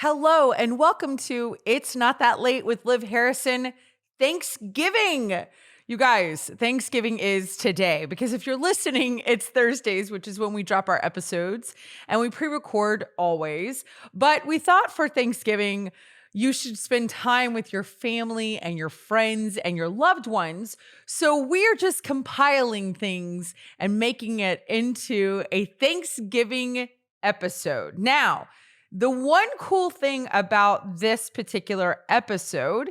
Hello, and welcome to It's Not That Late with Liv Harrison Thanksgiving. You guys, Thanksgiving is today because if you're listening, it's Thursdays, which is when we drop our episodes, and we pre-record always. But we thought for Thanksgiving, you should spend time with your family and your friends and your loved ones. So we're just compiling things and making it into a Thanksgiving episode. Now, the one cool thing about this particular episode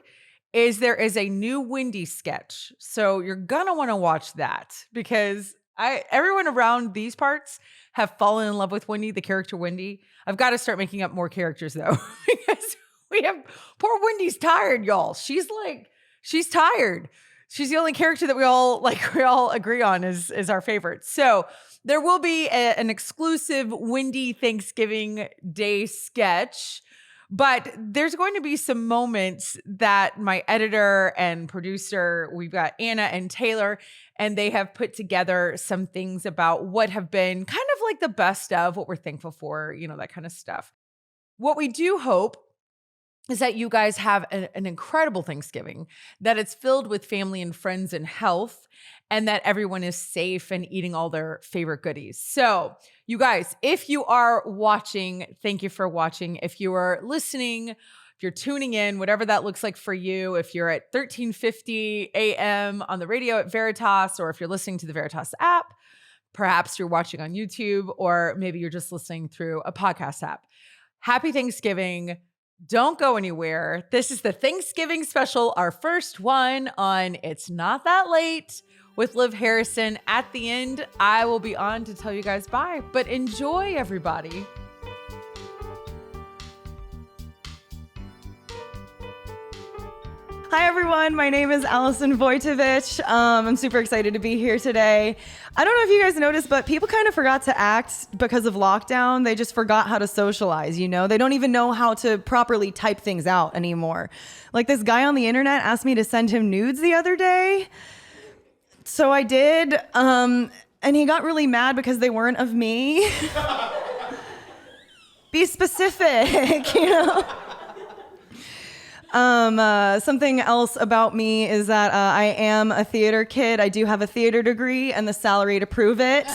is there is a new Wendy sketch. So you're gonna want to watch that because everyone around these parts have fallen in love with Wendy, the character Wendy. I've got to start making up more characters though, because poor Wendy's tired, y'all. She's tired. She's the only character that we all agree on is our favorite. So there will be an exclusive Wendy Thanksgiving Day sketch, but there's going to be some moments that my editor and producer, we've got Anna and Taylor, and they have put together some things about what have been kind of like the best of what we're thankful for, that kind of stuff. What we do hope is that you guys have an incredible Thanksgiving, that it's filled with family and friends and health, and that everyone is safe and eating all their favorite goodies. So you guys, if you are watching, thank you for watching. If you are listening, if you're tuning in, whatever that looks like for you, if you're at 1350 a.m. on the radio at Veritas, or if you're listening to the Veritas app, perhaps you're watching on YouTube, or maybe you're just listening through a podcast app. Happy Thanksgiving. Don't go anywhere. This is the Thanksgiving special, our first one on It's Not That Late with Liv Harrison. At the end, I will be on to tell you guys bye, but enjoy, everybody. Hi, everyone. My name is Allison Vojtovich. I'm super excited to be here today. I don't know if you guys noticed, but people kind of forgot to act because of lockdown. They just forgot how to socialize, They don't even know how to properly type things out anymore. Like this guy on the internet asked me to send him nudes the other day. So I did, and he got really mad because they weren't of me. Be specific, Something else about me is that I am a theater kid. I do have a theater degree and the salary to prove it.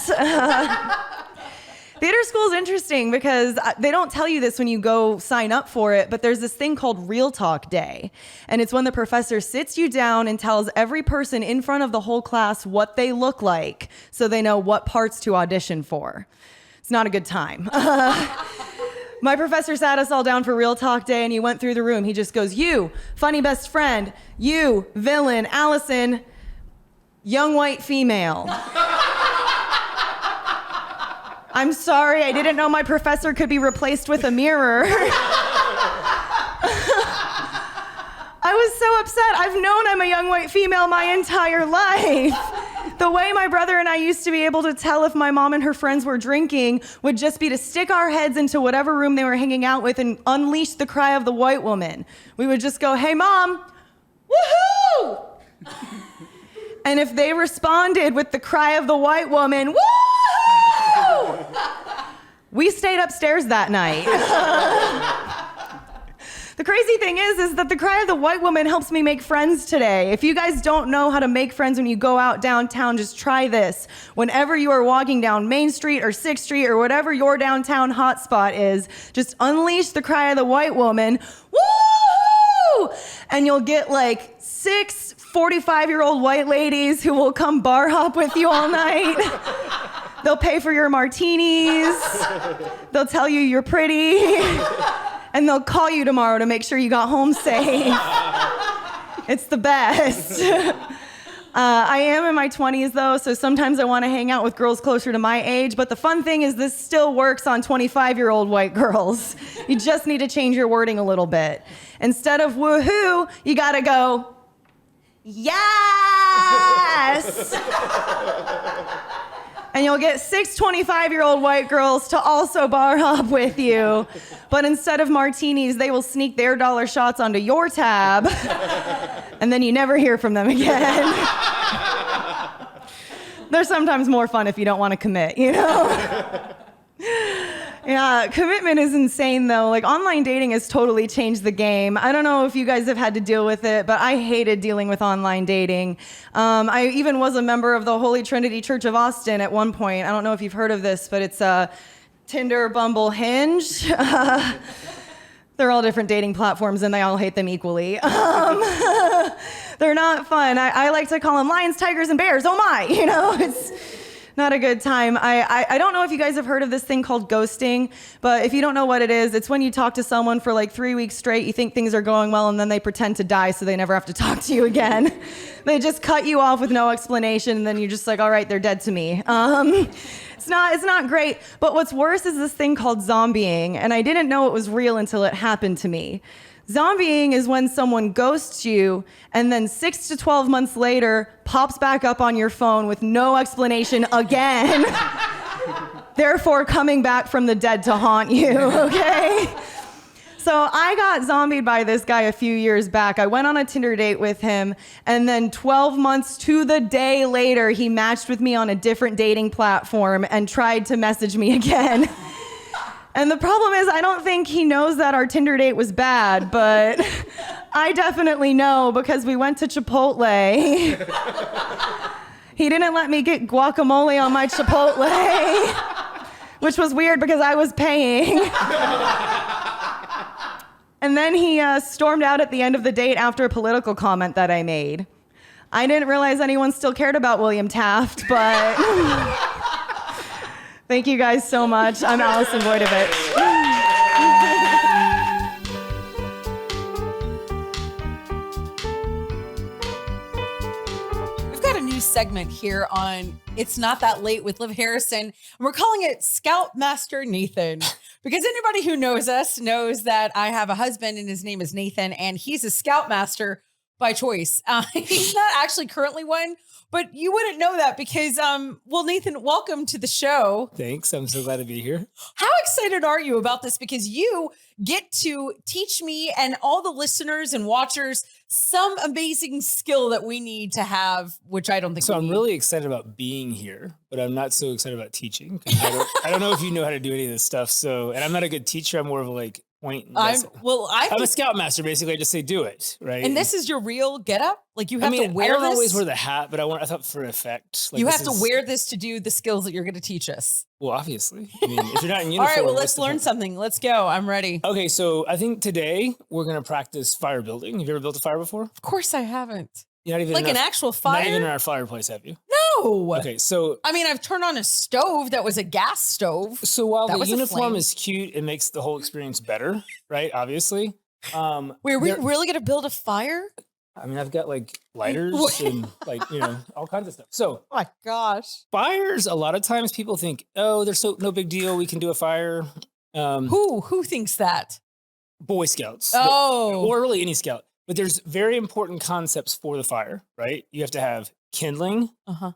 Theater school is interesting because they don't tell you this when you go sign up for it, but there's this thing called Real Talk Day. And it's when the professor sits you down and tells every person in front of the whole class what they look like so they know what parts to audition for. It's not a good time. My professor sat us all down for Real Talk Day, and he went through the room. He just goes, you, funny best friend, you, villain, Allison, young white female. I'm sorry, I didn't know my professor could be replaced with a mirror. I was so upset. I've known I'm a young white female my entire life. The way my brother and I used to be able to tell if my mom and her friends were drinking would just be to stick our heads into whatever room they were hanging out with and unleash the cry of the white woman. We would just go, hey, Mom, woohoo! And if they responded with the cry of the white woman, woohoo! We stayed upstairs that night. The crazy thing is that the cry of the white woman helps me make friends today. If you guys don't know how to make friends when you go out downtown, just try this. Whenever you are walking down Main Street or 6th Street or whatever your downtown hotspot is, just unleash the cry of the white woman, woo! And you'll get like 6 45-year-old white ladies who will come bar hop with you all night. They'll pay for your martinis. They'll tell you you're pretty. And they'll call you tomorrow to make sure you got home safe. It's the best. I am in my 20s though, so sometimes I want to hang out with girls closer to my age, but the fun thing is this still works on 25-year-old white girls. You just need to change your wording a little bit. Instead of woohoo, you gotta go, yes! And you'll get 6 25-year-old white girls to also bar hop with you. But instead of martinis, they will sneak their dollar shots onto your tab. And then you never hear from them again. They're sometimes more fun if you don't want to commit, Yeah, commitment is insane though. Like online dating has totally changed the game. I don't know if you guys have had to deal with it, but I hated dealing with online dating. I even was a member of the Holy Trinity Church of Austin at one point. I don't know if you've heard of this, but it's Tinder, Bumble, Hinge. They're all different dating platforms and they all hate them equally. They're not fun. I like to call them lions, tigers, and bears. Oh my, it's not a good time. I don't know if you guys have heard of this thing called ghosting, but if you don't know what it is, it's when you talk to someone for like 3 weeks straight, you think things are going well, and then they pretend to die so they never have to talk to you again. They just cut you off with no explanation, and then you're just like, all right, they're dead to me. It's not great, but what's worse is this thing called zombieing, and I didn't know it was real until it happened to me. Zombieing is when someone ghosts you and then 6 to 12 months later pops back up on your phone with no explanation again, therefore coming back from the dead to haunt you, okay? So I got zombied by this guy a few years back. I went on a Tinder date with him, and then 12 months to the day later, he matched with me on a different dating platform and tried to message me again. And the problem is, I don't think he knows that our Tinder date was bad, but I definitely know because we went to Chipotle. He didn't let me get guacamole on my Chipotle, which was weird because I was paying. And then he stormed out at the end of the date after a political comment that I made. I didn't realize anyone still cared about William Taft, but thank you guys so much. I'm Allison Voidovich. We've got a new segment here on It's Not That Late with Liv Harrison, and we're calling it Scoutmaster Nathan. Because anybody who knows us knows that I have a husband and his name is Nathan, and he's a Scoutmaster by choice. He's not actually currently one, but you wouldn't know that because, well, Nathan, welcome to the show. Thanks. I'm so glad to be here. How excited are you about this? Because you get to teach me and all the listeners and watchers some amazing skill that we need to have, which I don't think So we I'm need. really excited about being here, but I'm not so excited about teaching. I don't know if you know how to do any of this stuff. So, and I'm not a good teacher. I'm more of a point. And I'm a scoutmaster. Basically, I just say do it, right? and this is your real getup. Like you have to wear I don't this. always wear the hat, but I thought for effect. You have to wear this to do the skills that you're going to teach us. Well, obviously. I mean, if you're not in All uniform. right, well, what's let's the learn point? something. Let's go. I'm ready. Okay, so I think today we're going to practice fire building. Have you ever built a fire before? Of course I haven't. You're not even Like in an our- actual fire? Not even in our fireplace, have you? No. Okay, so I mean, I've turned on a stove that was a gas stove. So while That the was a uniform flame. is cute, it makes the whole experience better, right? Obviously. Wait, are we there- really going to build a fire? I mean, I've got like lighters and like, all kinds of stuff. So Oh my gosh. fires, a lot of times people think, oh, they're no big deal. We can do a fire. Who thinks that? Boy Scouts. Oh. Or really any scout. But there's very important concepts for the fire, right? You have to have kindling,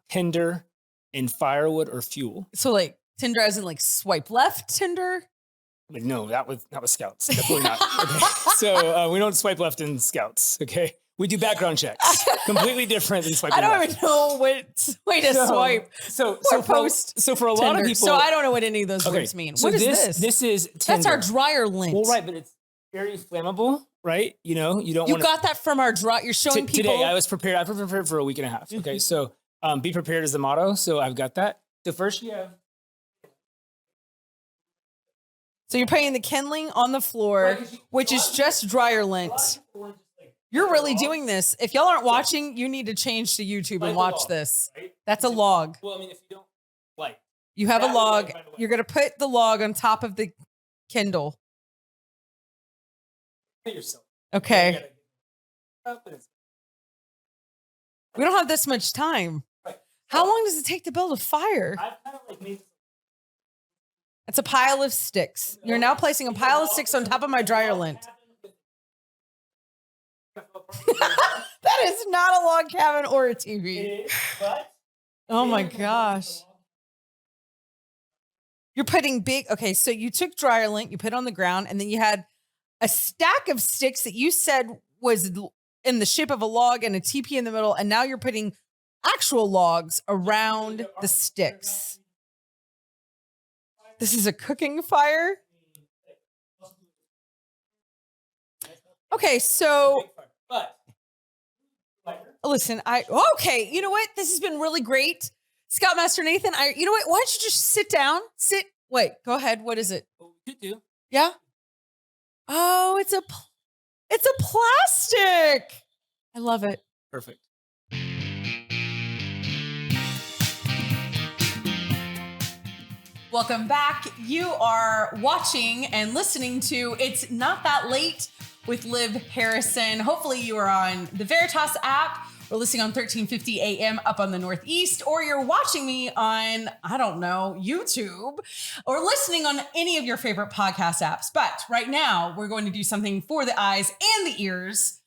tinder, and firewood or fuel. So like Tinder as in like swipe left Tinder? But no, that was scouts. Definitely not. Okay. So we don't swipe left in scouts. Okay. We do background checks. Completely different than swiping I don't left. even know what way to swipe. So post for a lot of Tinder. people. So I don't know what any of those words mean. So What is this? This is Tinder. That's our dryer lint. Well, right, but it's very flammable, right? You don't You want got that from our dryer. You're showing people. Today I was prepared. I've been prepared for a week and a half. Okay. So be prepared is the motto. So I've got that. So first you have. So you're putting the kindling on the floor, which is just dryer lint. You're really doing this. If y'all aren't watching, you need to change to YouTube and watch this. That's a log. Well, I mean, if you don't like. You have a That log. would, by the way. You're going to put the log on top of the Kindle. Yourself. Okay. We don't have this much time. How long does it take to build a fire? It's a pile of sticks. You're now placing a pile of sticks on top of my dryer lint. That is not a log cabin or a TV. Oh my gosh. You're putting okay, so you took dryer lint, you put it on the ground, and then you had a stack of sticks that you said was in the shape of a log and a teepee in the middle, and now you're putting actual logs around the sticks. This is a cooking fire. Okay, so listen, okay, you know what? This has been really great. Scoutmaster Nathan, you know what? Why don't you just sit down? Wait, go ahead. What is it? You do. Yeah? Oh, it's a plastic. I love it. Perfect. Welcome back. You are watching and listening to It's Not That Late with Liv Harrison. Hopefully you are on the Veritas app or listening on 1350 AM up on the Northeast, or you're watching me on, I don't know, YouTube, or listening on any of your favorite podcast apps. But right now we're going to do something for the eyes and the ears.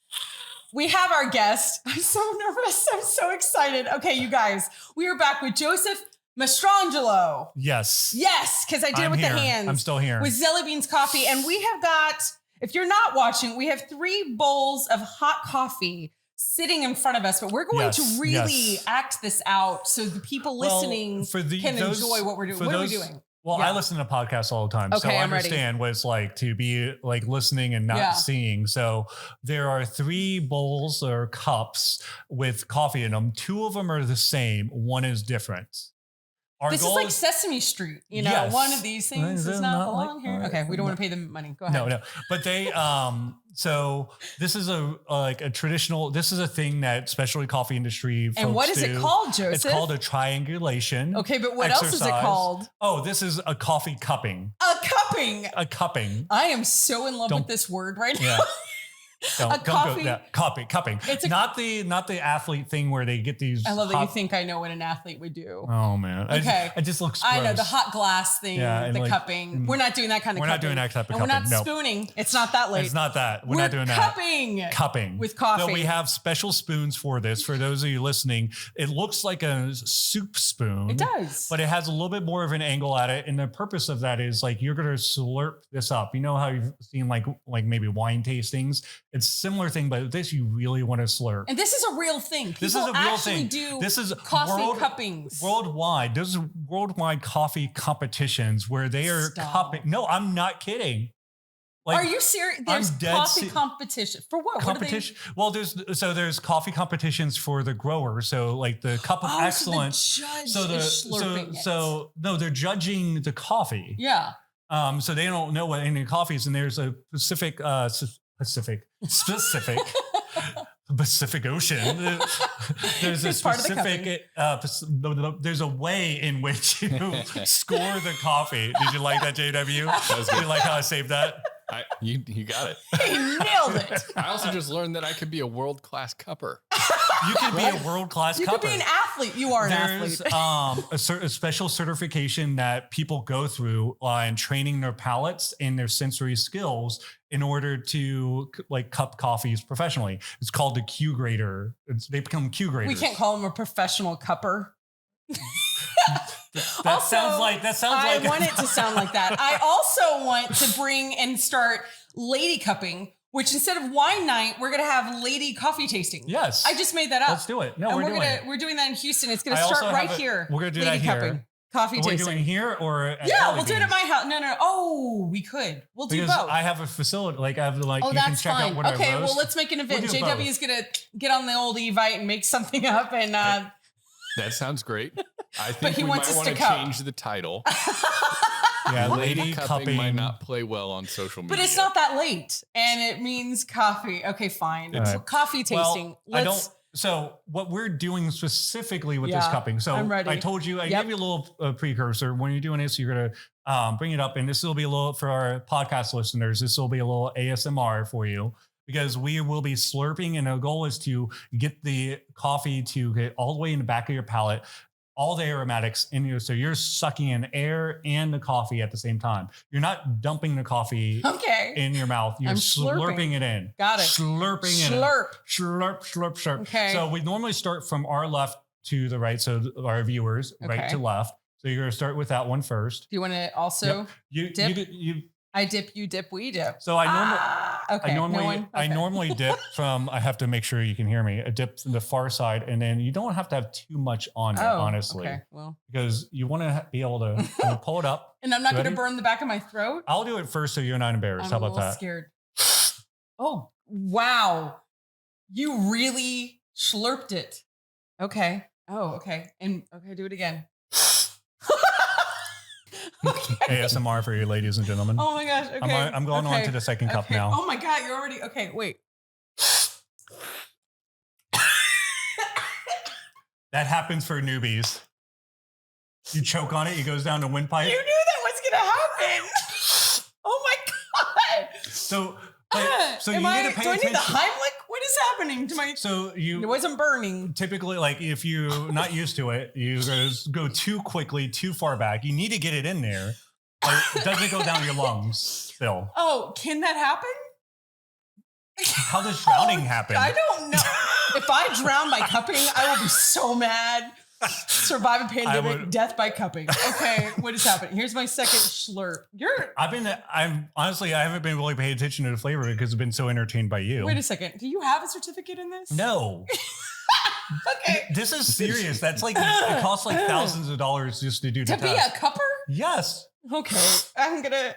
We have our guest. I'm so nervous. I'm so excited. Okay, you guys, we are back with Joseph Mastrangelo. Yes. Yes, because I did it with here. the hands. I'm still here. With Zelly Beans Coffee. And we have got, if you're not watching, we have 3 bowls of hot coffee sitting in front of us, but we're going to really act this out so the people listening can enjoy what we're doing. What are we doing? Well, I listen to podcasts all the time, so I understand what it's like to be like listening and not seeing. So there are 3 bowls or cups with coffee in them. 2 of them are the same. 1 is different. This is like Sesame Street, you know, one of these things does not belong here. Okay, we don't want to pay them money. Go ahead. No. But they, so this is a traditional, this is a thing that especially coffee industry And what is it called, Joseph? It's called a triangulation. Okay, but what else is it called? Oh, this is a coffee cupping. A cupping. I am so in love with this word right now. Yeah. Cupping. It's not the athlete thing where they get these. I love that you think I know what an athlete would do. Oh man. Okay. It just looks gross. I know the hot glass thing, the cupping. We're not doing that kind of cupping. We're not doing that type of cupping. We're not spooning. It's not that late. It's not that. We're not doing that. Cupping. With coffee. So we have special spoons for this. For those of you listening, it looks like a soup spoon. It does. But it has a little bit more of an angle at it. And the purpose of that is like you're going to slurp this up. You know how you've seen like maybe wine tastings? It's a similar thing, but this you really want to slurp. And this is a real thing. This is a real thing. This is coffee cuppings. Worldwide. There's worldwide coffee competitions where they are cupping. No, I'm not kidding. Like, are you serious? There's coffee competition for what? Competition. Well, there's coffee competitions for the grower. So like the cup of excellence. So they're judging the coffee. Yeah. So they don't know what any coffee is, and there's a Pacific Ocean. There's a specific. There's a way in which you score the coffee. Did you like that, JW? Did you like how I saved that? You got it. He nailed it. I also just learned that I could be a world-class cupper. You can be a world-class cupper. You could be an athlete. You are an athlete. There's a special certification that people go through on training their palates and their sensory skills in order to like cup coffees professionally. It's called the Q grader. They become Q graders. We can't call him a professional cupper. That sounds like I want it to sound like that. I also want to bring and start lady cupping, which instead of wine night, we're going to have lady coffee tasting. Yes. I just made that up. Let's do it. No, we're doing that in Houston. It's going to start right here. We're going to do that here. Coffee tasting. We're doing here or we'll do it at my house. No. Oh, we could. We'll do both. I have a facility. Like I have you can check out what I roast. Okay, well, let's make an event. JW is going to get on the old Evite and make something up and that sounds great. I think we might want to change the title. Yeah, lady cupping might not play well on social media. But it's not that late, and it means coffee. Okay, fine. Coffee tasting. So what we're doing specifically with this cupping. So I'm ready. I told you, I gave you a little precursor. When you're doing this, you're going to bring it up, and this will be a little for our podcast listeners. This will be a little ASMR for you. Because we will be slurping, and our goal is to get the coffee to get all the way in the back of your palate, all the aromatics in you. So you're sucking in air and the coffee at the same time. You're not dumping the coffee in your mouth. You're slurping it in. Got it. Slurping it in. Slurp. Okay. So we normally start from our left to the right. So our viewers, right to left. So you're going to start with that one first. Do you want to also dip? I dip, you dip, we dip. So I normally dip from, I have to make sure you can hear me, a dip from the far side, and then you don't have to have too much on it, honestly. Okay, well. Because you want to be able to pull it up. And I'm not going to burn the back of my throat? I'll do it first so you're not embarrassed. How about that? I'm scared. Oh, wow. You really slurped it. Okay. Oh, okay. And okay, do it again. Okay. ASMR for you, ladies and gentlemen. Oh my gosh. Okay. I'm going on to the second cup now. Oh my God. You're already. Okay. Wait. That happens for newbies. You choke on it, it goes down the windpipe. You knew that was going to happen. Oh my God. So you need to pay attention. Do I need the Heimlich? What is happening to my? So it wasn't burning. Typically, like if you're not used to it, you go too quickly, too far back. You need to get it in there. But it doesn't go down your lungs still. Oh, can that happen? How does drowning happen? I don't know. If I drown by cupping, I will be so mad. Survive a pandemic, death by cupping. Okay, what is happening? Here's my second slurp. I haven't been really paying attention to the flavor because it's been so entertained by you. Wait a second. Do you have a certificate in this? No. Okay. This is serious. That's like, it costs like thousands of dollars just to do the test. To be a cupper? Yes. Okay.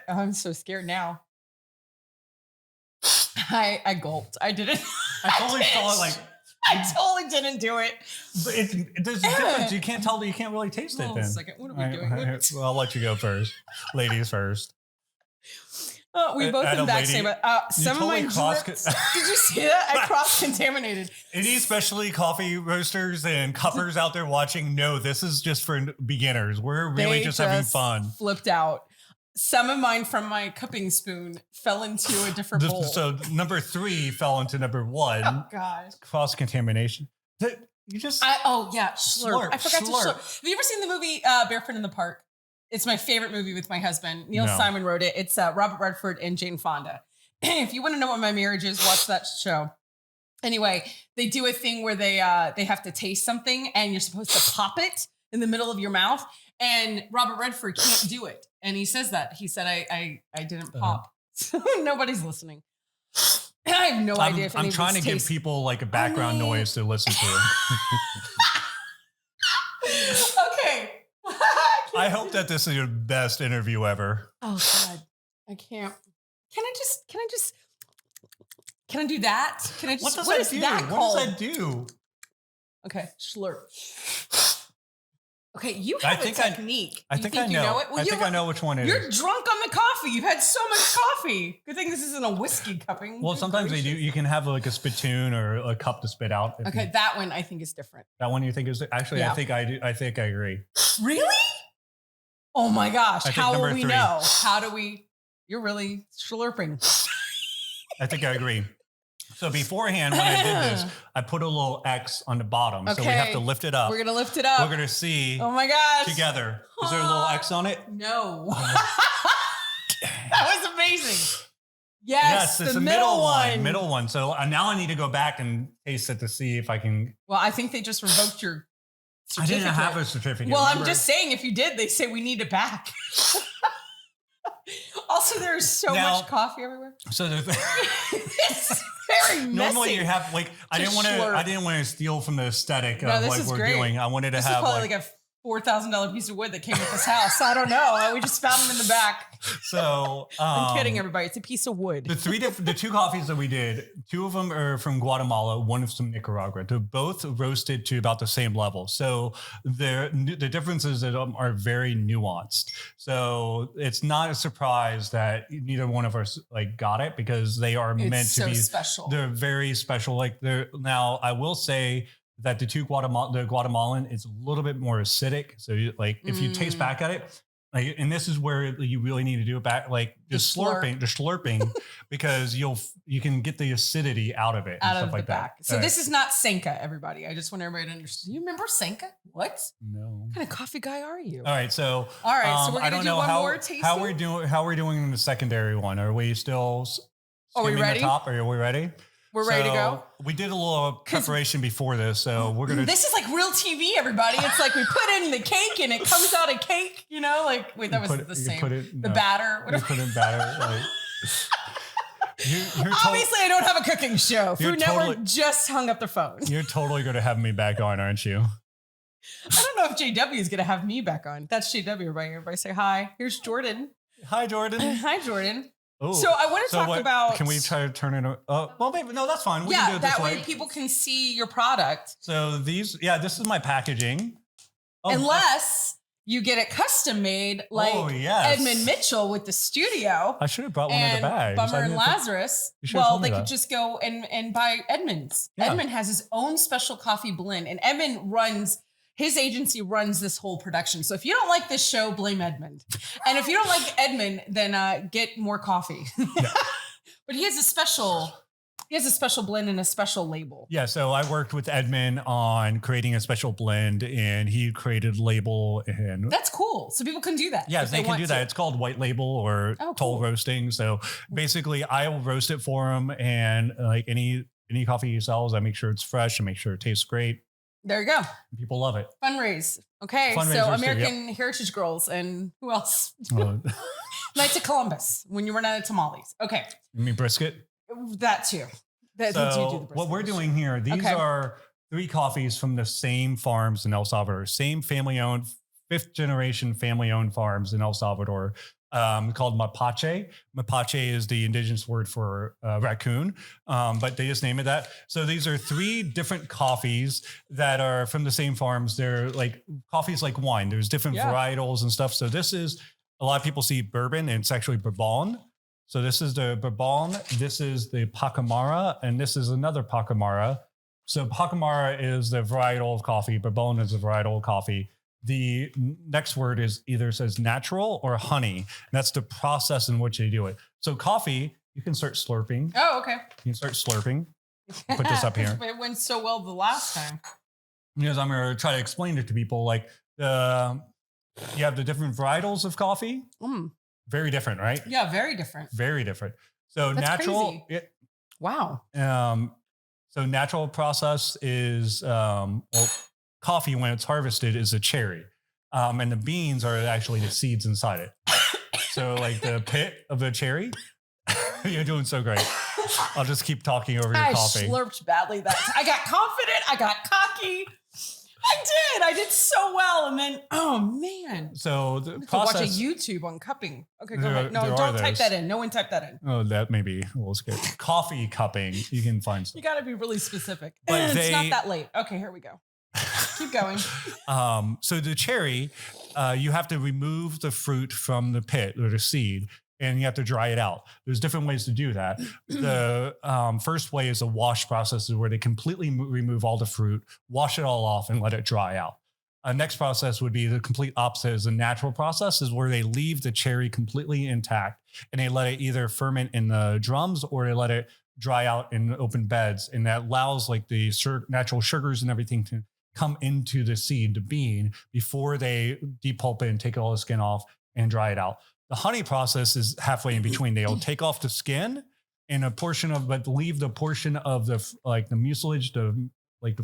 I'm so scared now. I gulped. I didn't. I totally saw it like. I totally didn't do it. But there's a difference. You can't tell. You can't really taste it. Then. Second. What are we doing? Well, I'll let you go first. Ladies first. We both been backstage, but some of my drips. Did you see that? I cross-contaminated. Any specialty coffee roasters and cuppers out there watching? No, this is just for beginners. We're really just having fun. Flipped out. Some of mine from my cupping spoon fell into a different bowl. So number 3 fell into number 1. Oh gosh. Cross contamination. You just slurp. I forgot to slurp. Have you ever seen the movie Barefoot in the Park? It's my favorite movie with my husband. Neil Simon wrote it. It's Robert Redford and Jane Fonda. If you want to know what my marriage is, watch that show. Anyway, they do a thing where they have to taste something and you're supposed to pop it in the middle of your mouth. And Robert Redford can't do it. And he says that. He said, I didn't pop. Nobody's listening. I have no idea if I'm trying to give people like a background noise to listen to. Okay. I hope that this is your best interview ever. Oh God. I can't. Can I do that? Can I just, what is that called? What does that do? Okay. Slurp. Okay, you have a technique. I think I know it? Well, I think I know which one it is. You're drunk on the coffee. You've had so much coffee. Good thing this isn't a whiskey cupping. Well, sometimes they do. You can have like a spittoon or a cup to spit out. Okay, that one I think is different. That one you think is actually? Yeah. I think I do. I think I agree. Really? Oh my gosh! How will we 3. know? How do we? You're really slurping. I think I agree. So beforehand, when I did this, I put a little X on the bottom. Okay. So we have to lift it up. We're going to lift it up. We're going to see. Oh my gosh. Together. Is there a little X on it? No. That was amazing. Yes, it's the middle one. Middle one. So now I need to go back and taste it to see if I can. Well, I think they just revoked your certificate. I didn't have a certificate. Well, I'm just saying, if you did, they say we need it back. Also, there's so much coffee everywhere. So it's very messy. Normally you have like I didn't want to steal from the aesthetic of what we're doing. I wanted to have probably like a $4,000 piece of wood that came with this house. I don't know. We just found them in the back. So I'm kidding, everybody. It's a piece of wood. The 2 coffees that we did, 2 of them are from Guatemala, 1 is from Nicaragua. They're both roasted to about the same level. So the differences are very nuanced. So it's not a surprise that neither one of us like got it because they are meant to be special. They're very special. Like now I will say that the Guatemalan is a little bit more acidic. So if you taste back at it, like, and this is where you really need to do it back, like just slurping, because you can get the acidity out of it and stuff like that. So this is not Senka, everybody. I just want everybody to understand. Do you remember Senka? What? No. What kind of coffee guy are you? All right, so so we're gonna do one more tasting. How we're doing in the secondary one? Are we still? Are we ready? The top? Are we ready? We're ready to go. We did a little preparation before this, so we're gonna. This is like real TV, everybody. It's like we put in the cake and it comes out a cake. You know, like wait, that was the same. The batter. You put in batter. Like, obviously, I don't have a cooking show. Food Network just hung up the phone. You're totally going to have me back on, aren't you? I don't know if JW is going to have me back on. That's JW, everybody. Everybody say hi. Here's Jordan. Hi, Jordan. Hi, Jordan. Ooh. So I want to talk about. Can we try to turn it? Well, maybe no. That's fine. We can do it that this way people can see your product. So this is my packaging. Unless you get it custom made, like Edmund Mitchell with the studio. I should have brought one of the bags. Bummer and Lazarus. Well, they could just go and buy Edmund's. Yeah. Edmund has his own special coffee blend, and Edmund his agency runs this whole production. So if you don't like this show, blame Edmund. And if you don't like Edmund, then get more coffee. Yeah. But he has a special blend and a special label. Yeah, so I worked with Edmund on creating a special blend, and he created label. And that's cool. So people can do that. Yeah, they can do that. It's called white label or toll roasting. So basically, I will roast it for him, and like any coffee he sells, I make sure it's fresh and make sure it tastes great. There you go. People love it. Fundraise. Okay, so American Heritage Girls and who else? Knights of Columbus when you run out of tamales. Okay. You mean brisket? That too. What we're doing here, these are 3 coffees from the same farms in El Salvador, same family-owned, 5th generation family-owned farms in El Salvador. Called mapache. Mapache is the indigenous word for raccoon, but they just name it that. So these are 3 different coffees that are from the same farms. They're like coffees like wine. There's different varietals and stuff. So this is, a lot of people see bourbon, and it's actually bourbon. So this is the bourbon. This is the pacamara, and this is another pacamara. So pacamara is the varietal of coffee. Bourbon is the varietal of coffee. The next word is either says natural or honey. And that's the process in which they do it. So coffee, you can start slurping. Oh, okay. You can start slurping. Put this up here. It went so well the last time. Because I'm going to try to explain it to people. Like you have the different varietals of coffee. Very different, right? Yeah, very different. Very different. So that's natural. Wow. So natural process is coffee, when it's harvested, is a cherry. And the beans are actually the seeds inside it. So like the pit of the cherry, you're doing so great. I'll just keep talking over your coffee. I slurped badly that time. I got confident. I got cocky. I did so well. And then, oh man. So the process. Watch a YouTube on cupping. Okay, go ahead. No, don't type that in. No one type that in. Oh, that may be a little scary. Coffee cupping. You can find stuff. You got to be really specific. But it's not that late. Okay, here we go. Keep going. So the cherry, you have to remove the fruit from the pit or the seed, and you have to dry it out. There's different ways to do that. The first way is a wash process, where they completely remove all the fruit, wash it all off, and let it dry out. Next process would be the complete opposite. Is a natural process, is where they leave the cherry completely intact, and they let it either ferment in the drums or they let it dry out in open beds, and that allows like the natural sugars and everything to come into the seed, the bean, before they depulp it and take all the skin off and dry it out. The honey process is halfway in between. They'll take off the skin and but leave the portion of the mucilage, the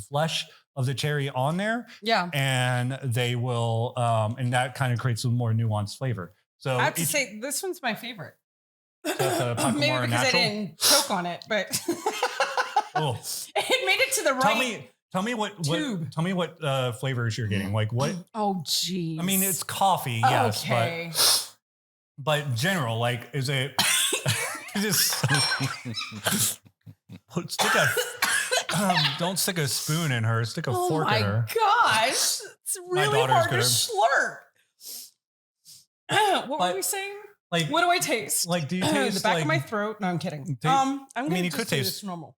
flesh of the cherry on there. Yeah. And they will, and that kind of creates a more nuanced flavor. So I have to say, this one's my favorite. Maybe because I didn't choke on it, but it made it to the right. Tell me what flavors you're getting. Like what? Oh, geez. I mean, it's coffee, yes, okay. but general, like, is it just don't stick a spoon in her. Stick a fork in her. Oh my gosh, it's really hard to slurp. What were we saying? Like, what do I taste? Like, do you taste the back of my throat? No, I'm kidding. You could taste normal.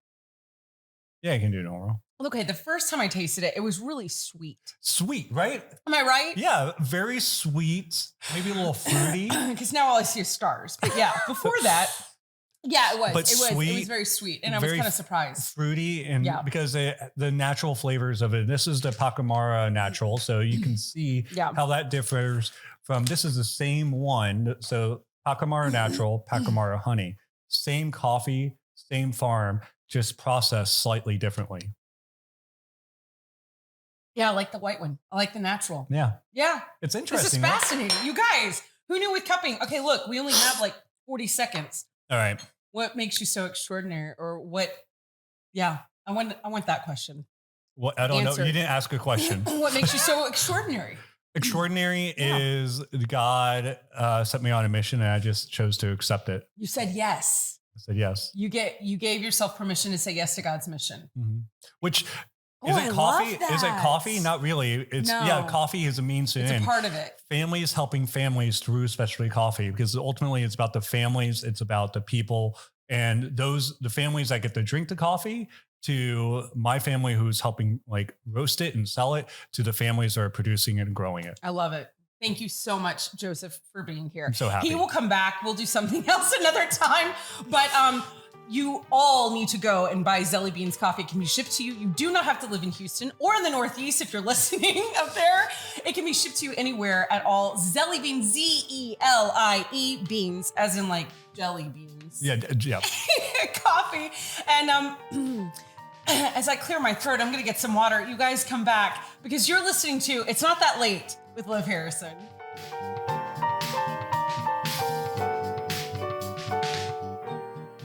Yeah, you can do normal. Okay, the first time I tasted it, it was really sweet. Sweet, right? Am I right? Yeah, very sweet, maybe a little fruity. Because now all I see is stars. But yeah, before that, yeah, it was. But it was very sweet, and I was kind of surprised. Fruity, and because the natural flavors of it. This is the Pacamara natural, so you can see how that differs from. This is the same one. So Pacamara natural, Pacamara honey, same coffee, same farm. just processed slightly differently. Yeah, I like the white one. I like the natural. Yeah. Yeah. It's This interesting. is fascinating. You guys, who knew with cupping? Okay, look, we only have like 40 seconds. All right. What makes you so extraordinary? Or what? Yeah, I want that question. What I don't Answer. know. You didn't ask a question. What makes you so extraordinary? Extraordinary is God sent me on a mission and I just chose to accept it. You said yes. I said yes. You gave yourself permission to say yes to God's mission. Mm-hmm. Which Oh, is I it coffee? love Is it that. coffee? Not really. It's No. coffee is a means to It's an a end. part of it. Families helping families through specialty coffee, because ultimately it's about the families, it's about the people, and the families that get to drink the coffee, to my family who's helping like roast it and sell it, to the families that are producing it and growing it. I love it. Thank you so much, Joseph, for being here. I'm so happy. He will come back. We'll do something else another time. But you all need to go and buy Zelly Beans coffee. It can be shipped to you. You do not have to live in Houston or in the Northeast if you're listening up there. It can be shipped to you anywhere at all. Zelly Beans, Zelie beans, as in like jelly beans. Yeah. Coffee. And as I clear my throat, I'm going to get some water. You guys come back because you're listening to It's Not That Late with Liv Harrison.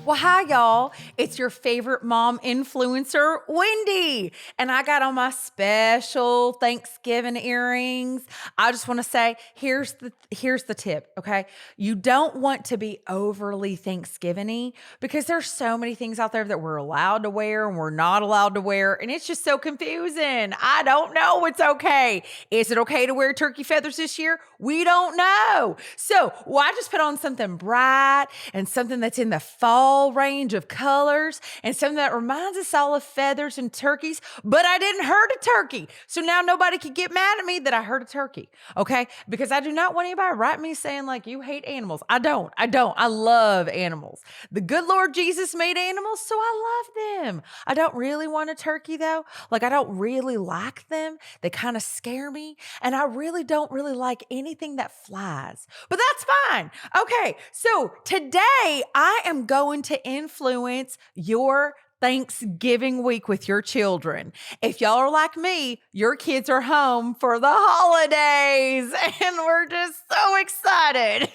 Well, hi, y'all. It's your favorite mom influencer, Wendy. And I got on my special Thanksgiving earrings. I just want to say, here's the tip, okay? You don't want to be overly Thanksgiving-y because there's so many things out there that we're allowed to wear and we're not allowed to wear. And it's just so confusing. I don't know what's okay. Is it okay to wear turkey feathers this year? We don't know. So, I just put on something bright and something that's in the fall range of colors and something that reminds us all of feathers and turkeys, but I didn't hurt a turkey. So now nobody can get mad at me that I hurt a turkey, okay? Because I do not want anybody to write me saying like, you hate animals. I don't. I love animals. The good Lord Jesus made animals, so I love them. I don't really want a turkey though. Like I don't really like them. They kind of scare me. And I really don't really like anything that flies, but that's fine. Okay. So today I am going to influence your Thanksgiving week with your children. If y'all are like me, your kids are home for the holidays and we're just so excited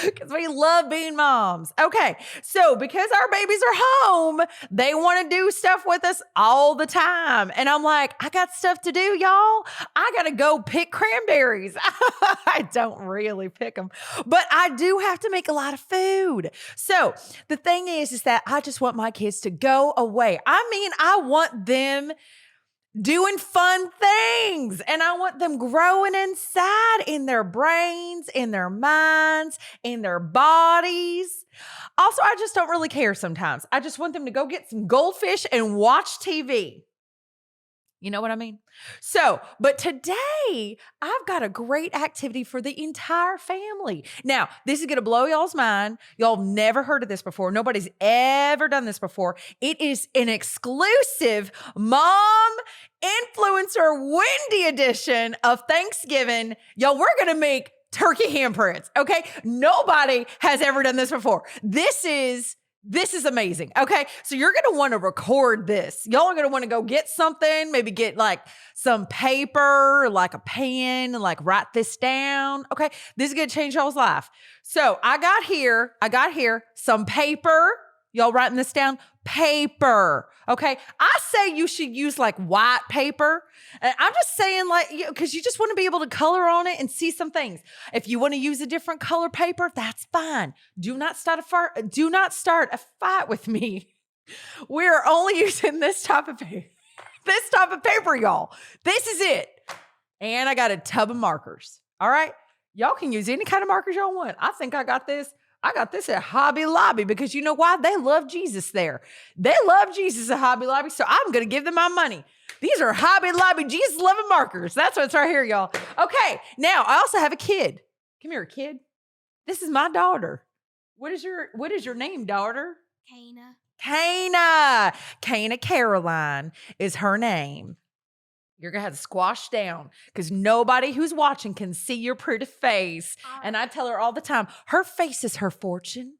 because we love being moms. Okay, so because our babies are home, they want to do stuff with us all the time. And I'm like, I got stuff to do, y'all. I got to go pick cranberries. I don't really pick them, but I do have to make a lot of food. So the thing is that I just want my kids to go away. I mean, I want them doing fun things and I want them growing inside in their brains, in their minds, in their bodies. Also, I just don't really care sometimes. I just want them to go get some goldfish and watch TV. You know what I mean? So, but today I've got a great activity for the entire family. Now, this is going to blow y'all's mind. Y'all have never heard of this before. Nobody's ever done this before. It is an exclusive mom influencer Wendy edition of Thanksgiving. Y'all, we're going to make turkey handprints. Okay. Nobody has ever done this before. This is amazing. Okay. So you're going to want to record this. Y'all are going to want to go get something, maybe get like some paper, like a pen, and like write this down. Okay. This is going to change y'all's life. So I got here some paper. Y'all writing this down? Paper. Okay. I say you should use like white paper. And I'm just saying like, because you just want to be able to color on it and see some things. If you want to use a different color paper, that's fine. Do not start a fight with me. We're only using this type of paper, y'all. This is it. And I got a tub of markers. All right. Y'all can use any kind of markers y'all want. I think I got this. I got this at Hobby Lobby because you know why? They love Jesus there. They love Jesus at Hobby Lobby, so I'm going to give them my money. These are Hobby Lobby Jesus-loving markers. That's what's right here, y'all. Okay, now I also have a kid. Come here, kid. This is my daughter. What is your name, daughter? Cana Caroline is her name. You're going to have to squash down because nobody who's watching can see your pretty face. And I tell her all the time, her face is her fortune.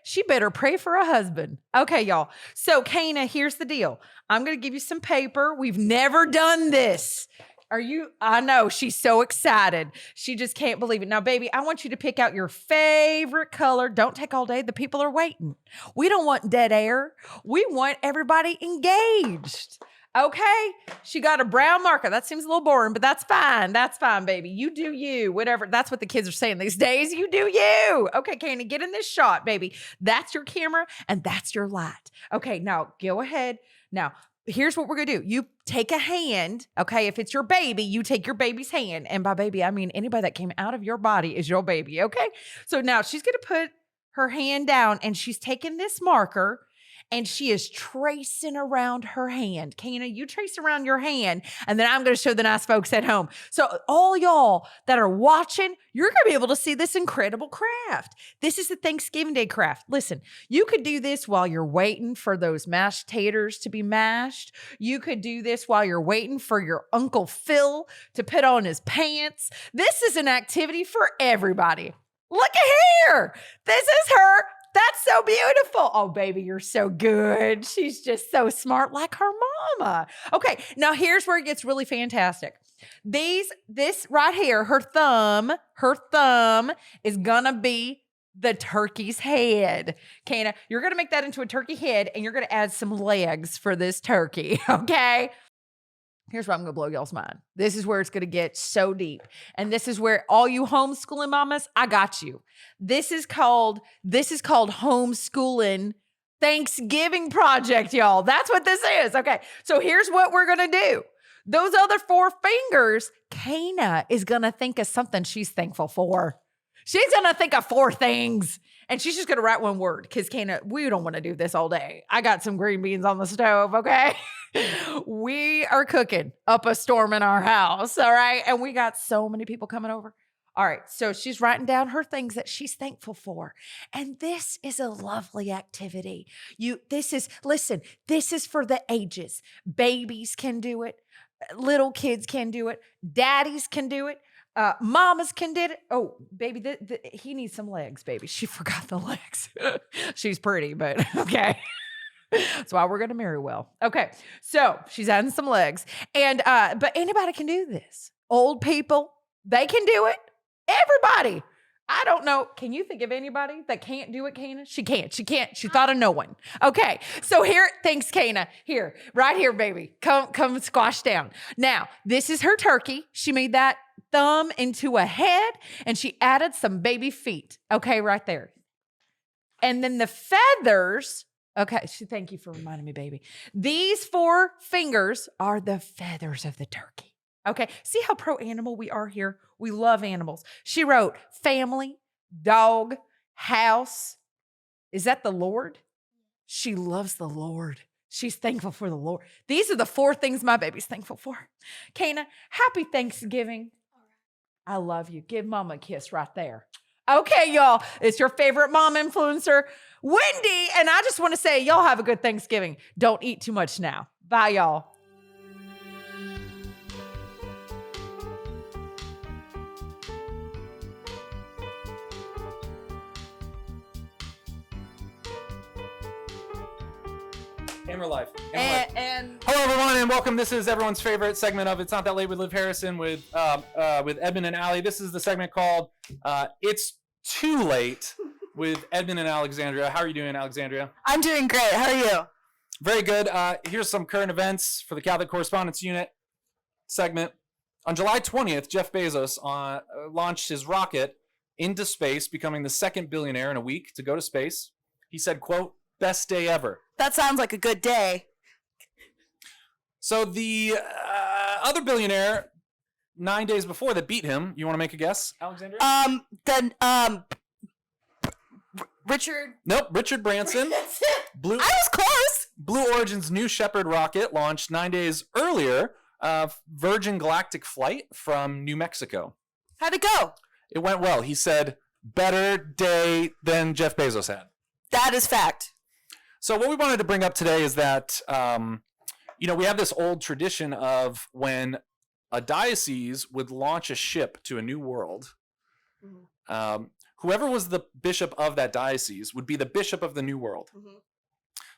She better pray for a husband. Okay, y'all. So, Kana, here's the deal. I'm going to give you some paper. We've never done this. I know she's so excited. She just can't believe it. Now, baby, I want you to pick out your favorite color. Don't take all day. The people are waiting. We don't want dead air. We want everybody engaged. Okay. She got a brown marker. That seems a little boring, but that's fine. That's fine, baby. You do you, whatever. That's what the kids are saying these days. You do you. Okay, Candy, get in this shot, baby. That's your camera and that's your light. Okay, now go ahead. Now, here's what we're going to do. You take a hand, okay? If it's your baby, you take your baby's hand. And by baby, I mean anybody that came out of your body is your baby, okay? So now she's going to put her hand down and she's taking this marker and she is tracing around her hand. Kana, you trace around your hand, and then I'm going to show the nice folks at home. So all y'all that are watching, you're going to be able to see this incredible craft. This is the Thanksgiving Day craft. Listen, you could do this while you're waiting for those mashed taters to be mashed. You could do this while you're waiting for your Uncle Phil to put on his pants. This is an activity for everybody. Look at here. This is her. That's so beautiful. Oh, baby, you're so good. She's just so smart like her mama. Okay, now here's where it gets really fantastic. This right here, her thumb is gonna be the turkey's head. Kana, you're gonna make that into a turkey head and you're gonna add some legs for this turkey, okay? Here's where I'm going to blow y'all's mind. This is where it's going to get so deep. And this is where all you homeschooling mamas, I got you. This is called homeschooling Thanksgiving project, y'all. That's what this is. Okay. So here's what we're going to do. Those other 4 fingers, Kana is going to think of something she's thankful for. She's going to think of 4 things. And she's just going to write one word because Kana, we don't want to do this all day. I got some green beans on the stove, okay? We are cooking up a storm in our house, all right? And we got so many people coming over. All right, so she's writing down her things that she's thankful for. And this is a lovely activity. This is for the ages. Babies can do it. Little kids can do it. Daddies can do it. Mamas can do it. Oh, baby, he needs some legs, baby. She forgot the legs. She's pretty, but okay. That's why we're going to marry well. Okay. So she's adding some legs. And, but anybody can do this. Old people, they can do it. Everybody. I don't know. Can you think of anybody that can't do it, Kana? She can't. She thought of no one. Okay. So here, thanks, Kana. Here, right here, baby. Come squash down. Now, this is her turkey. She made that thumb into a head and she added some baby feet. Okay, right there. And then the feathers. Okay, thank you for reminding me, baby. These 4 fingers are the feathers of the turkey. Okay, see how pro-animal we are here? We love animals. She wrote family, dog, house. Is that the Lord? She loves the Lord. She's thankful for the Lord. These are the 4 things my baby's thankful for. Kana, happy Thanksgiving. I love you. Give mama a kiss right there. Okay, y'all, it's your favorite mom influencer, Wendy, and I just want to say, y'all have a good Thanksgiving. Don't eat too much now. Bye, y'all. And we're live. And hello, everyone, and welcome. This is everyone's favorite segment of It's Not That Late with Liv Harrison with Edmund and Allie. This is the segment called It's Too Late with Edmund and Alexandria. How are you doing, Alexandria? I'm doing great. How are you? Very good. Here's some current events for the Catholic Correspondence Unit segment. On July 20th, Jeff Bezos launched his rocket into space, becoming the 2nd billionaire in a week to go to space. He said, quote, "Best day ever." That sounds like a good day. So the other billionaire 9 days before that beat him, you want to make a guess, Alexandria? Richard. Nope, Richard Branson. I was close. Blue Origin's New Shepard rocket launched 9 days earlier, Virgin Galactic flight from New Mexico. How'd it go? It went well. He said, better day than Jeff Bezos had. That is fact. So what we wanted to bring up today is that, we have this old tradition of when a diocese would launch a ship to a new world, whoever was the bishop of that diocese would be the bishop of the New World.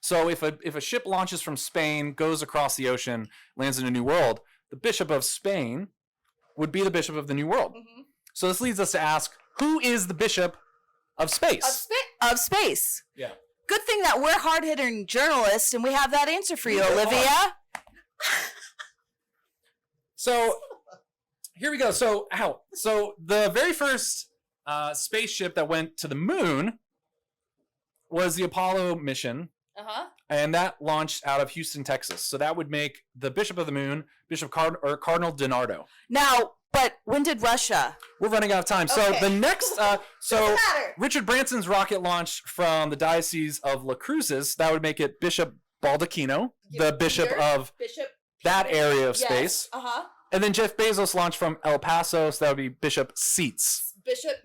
So if a ship launches from Spain, goes across the ocean, lands in a New World, the bishop of Spain would be the bishop of the New World. So this leads us to ask, who is the bishop of space? Of space. Yeah. Good thing that we're hard-hitting journalists and we have that answer for you, Olivia. So here we go. So the very first spaceship that went to the moon was the Apollo mission. And that launched out of Houston, Texas. So that would make the bishop of the moon, Cardinal DiNardo. Now, but when did Russia? We're running out of time. Okay. So the next, Richard Branson's rocket launched from the Diocese of La Cruces. That would make it Bishop Baldacchino, the bishop of that area of space. And then Jeff Bezos launched from El Paso, so that would be Bishop Seats.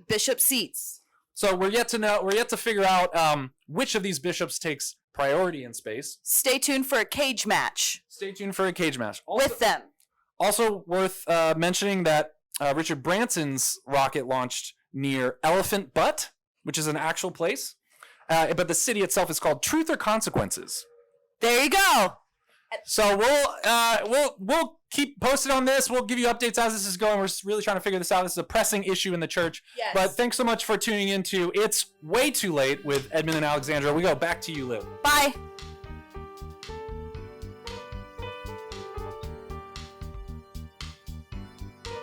Bishop Seats. So we're yet to figure out which of these bishops takes priority in space. Stay tuned for a cage match. Also, with them. Also worth mentioning that Richard Branson's rocket launched near Elephant Butte, which is an actual place. But the city itself is called Truth or Consequences. There you go. So we'll keep posted on this. We'll give you updates as this is going. We're really trying to figure this out. This is a pressing issue in the church. Yes. But thanks so much for tuning in to It's Way Too Late with Edmund and Alexandra. We go back to you, Liv. Bye.